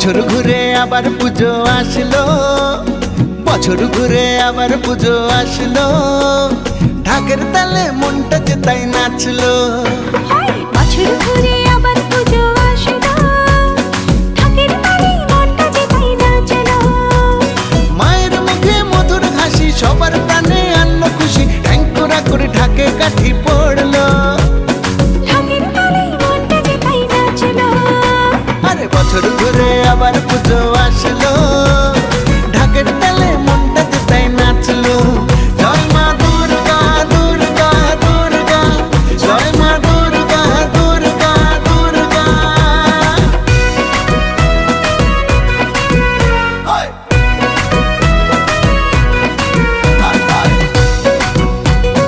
বছর ঘুরে আবার পুজো আসলো, বছর ঘুরে আবার পুজো আসলো, ঢাকের তালে মনটা যে তাই নাচলো। বছর ঘুরে আবার পুজো আসলো, ঢাকের তালে মনটা যে তাই নাচলো। মায়ের মুখে মধুর হাসি সবার প্রাণে আনলো খুশি, ঠ্যাংকোরা করে ঢাকে কাঠি পড়লো। ঢাকের তালে মনটা যে তাই নাচলো। আরে বছর ঘুরে আবার পুজো আসলো,